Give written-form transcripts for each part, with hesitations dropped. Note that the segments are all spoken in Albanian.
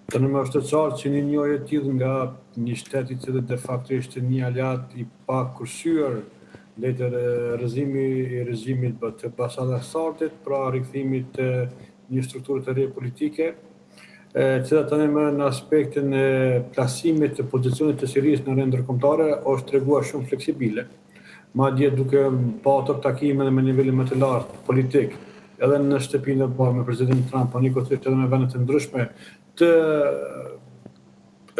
Të në më është të qartë që një njojë e tillë nga një shteti që de facto ishte një aliat i pa kursyer letër rrëzimi i regjimit të Bashar al-Assadit, pra rikthimit të një strukturë të re politike, që tani më në aspektin e plasimit të pozicionit të Sirisë në rendë ndërkombëtare është treguar shumë fleksibile. Madje duke patur takime me nivelin më të lartë politik, edhe në shtëpinë e bërë me president Trump, po njëkohësisht edhe me vendet të ndryshme të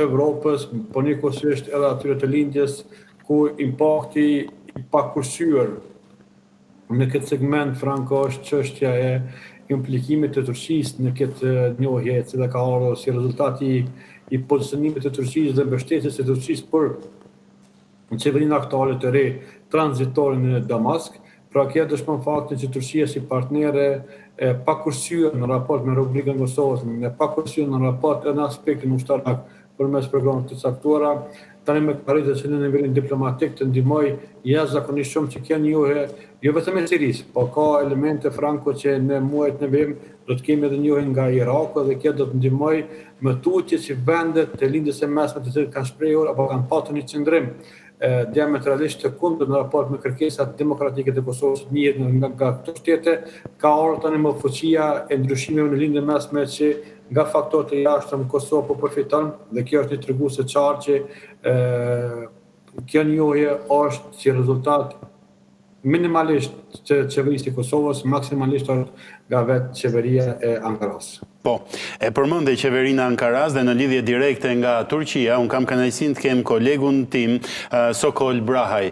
Evropës, po njëkohësisht edhe atyre të lindjes, ku impakti i pakursyer në këtë segment franko është çështja e implikimit të Turqisë në këtë njohje e cila ka ardhur si rezultat i pozicionimit të Turqisë dhe mbështetjes së Turqisë për qeverinë aktuale të re tranzitore në Damask. Pra kjo dëshmon faktin që Turqia si partnere pakursyer në raport me Republikën e Kosovës, në pakursyer në raport në aspektin ushtarak përmes programeve të caktuara, tani me arritë që në nivelin diplomatik të ndihmoj jashtëzakonisht shumë që kjo njohje jo vetëm e Sirisë, po ka elemente franko që në muajt në vim do të kemi edhe njohje nga Iraku dhe kjo do të ndihmoj më tutje që vendet të lindjes së mesme të cilët kanë shprehur apo kanë patur një qëndrim diametralisht të kundërt në raport me kërkesat demokratike të Kosovës, një nga këto shtete ka ardhur tani më fuqia e ndryshimeve në lindjen mesme që nga faktorët e jashtëm Kosova po përfiton dhe kjo është një tregues e qartë që kjo njohje është si rezultat minimalisht të qeverisë së Kosovës, maksimalisht nga vetë qeveria e Ankaras. Po, e përmendej qeverinë Ankaras dhe në lidhje direkte nga Turqia, unë kam kënaqësinë të kem kolegun tim, Sokol Brahaj.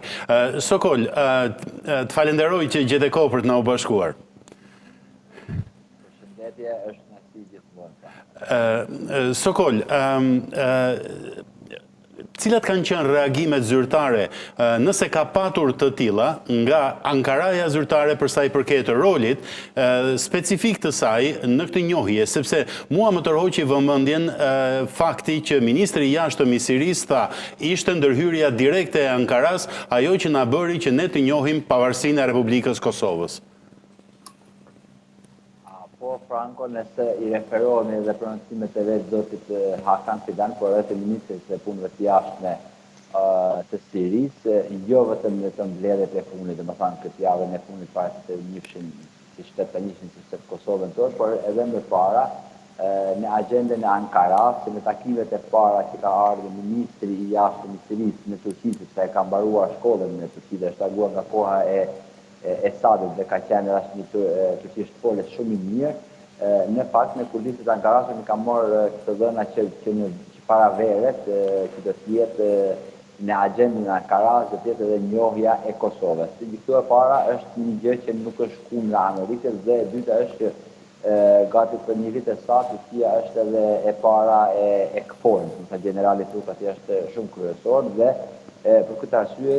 Sokol, të falenderoj që gjete kohë për të na u bashkuar. Përshëndetje, është kënaqësi gjithmonë. Sokol, cilat kanë qenë reagimet zyrtare nëse ka patur të tilla nga Ankaraja zyrtare për sa i përket rolit specifik të saj në këtë njohje, sepse mua më tërhoqi vëmendjen fakti që ministri i jashtëm i Sirisë tha ishte ndërhyrja direkte e Ankaras ajo që na bëri që ne të njohim pavarësinë e Republikës Kosovës. Po, Franco, nëse i referohemi dhe prononcimet e vetë zotit Hakan Fidan, por edhe të ministrit e punëve të jashtme të Sirisë, jo vetëm në të mbledhjet e funit, domethënë këtë javën e funit para se të njihshin si shtetë të njihshin si shtetë Kosovën tonë, por edhe më para në agjendën e Ankaras, në takimet e para që ka ardhur ministri i jashtëm i Sirisë në Turqi, sepse e ka mbaruar shkollën në Turqi dhe është larguar nga koha e Esadit dhe ka qenë edhe një turqisht folës shumë i mirë, në fakt në kulisit e Ankarasë më ka marrë këtë dhëna që para veret që do të jetë në agjendën e Ankarasë do të jetë edhe njohja e Kosovës. Këtu e para është një gjë që nuk është shkuar nga Amerikës dhe e dyta është gati për një vit e sa Turqia është edhe e para e KFOR-s, sa generali turk aty është shumë kryesor dhe për këtë arsye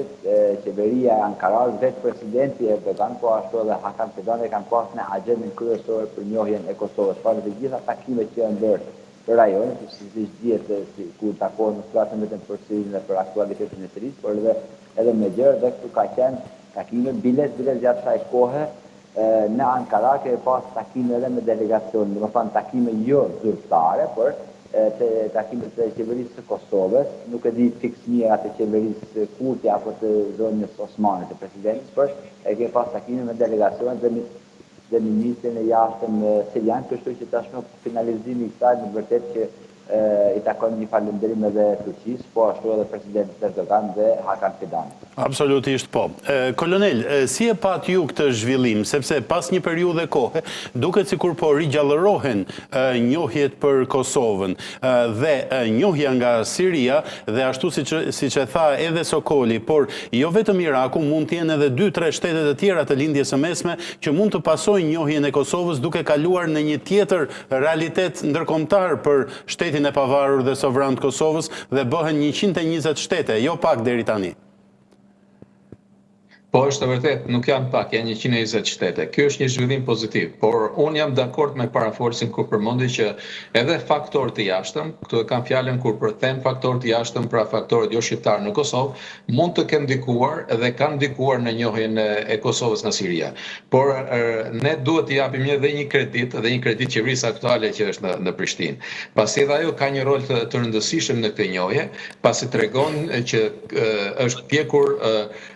qeveria e Ankaras, vetë presidenti Erdogan, po ashtu edhe Hakan Fidan kanë pasur në agjendën kryesore për njohjen e Kosovës. Para të gjitha takimet që janë bërë për rajonin, siç dihet ku takohen flasën vetëm për Sirinë dhe për aktualitetin e Sirisë, por edhe me gjërë dhe këtu ka qenë takime bilet gjatë kësaj kohe në Ankara që pas takime edhe me delegacion, domethënë takime jo zyrtare, por të takimet të qeverisë së Kosovës, nuk e di fiks mirë atë qeverisë Kurti apo të zonjës Osmani të presidentës, por e ke pas takime me delegacion dhe ministrin e jashtëm sirian, kështu që tashmë finalizimi i kësaj në vërtet që i takon një falënderim edhe Turqisë, po ashtu edhe presidentit Erdogan dhe Hakan Fidan. Absolutisht po. Kolonel, si e pat ju këtë zhvillim, sepse pas një periudhe kohe, duket sikur po rigjallërohen njohjet për Kosovën dhe njohja nga Siria dhe ashtu siç e tha edhe Sokoli, por jo vetëm Iraku, mund të jenë edhe 2-3 shtetet e tjera të lindjes së mesme që mund të pasojnë njohjen e Kosovës duke kaluar në një tjetër realitet ndërkombëtar për shtetin e pavarur dhe sovran të Kosovës dhe bëhen 120 shtete, jo pak deri tani. Po është e vërtet, nuk janë pak, janë 120 shtete. Ky është një zhvillim pozitiv, por unë jam dakord me parafolsin kur përmendi që edhe faktorët e jashtëm, këtu e kam fjalën kur them faktorët e jashtëm, pra faktorët jo shqiptar në Kosovë, mund të kenë ndikuar dhe kanë ndikuar në njohjen e Kosovës nga Siria. Por ne duhet të japim edhe një kredit qeverisë aktuale që është në Prishtinë. Pasi edhe ajo ka një rol të rëndësishëm në këtë njohje, pasi tregon që është pjekur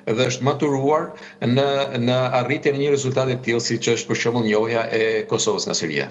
dhe është maturuar në arritjen e një rezultati të tillë siç është për shembull njohja e Kosovës nga Siria.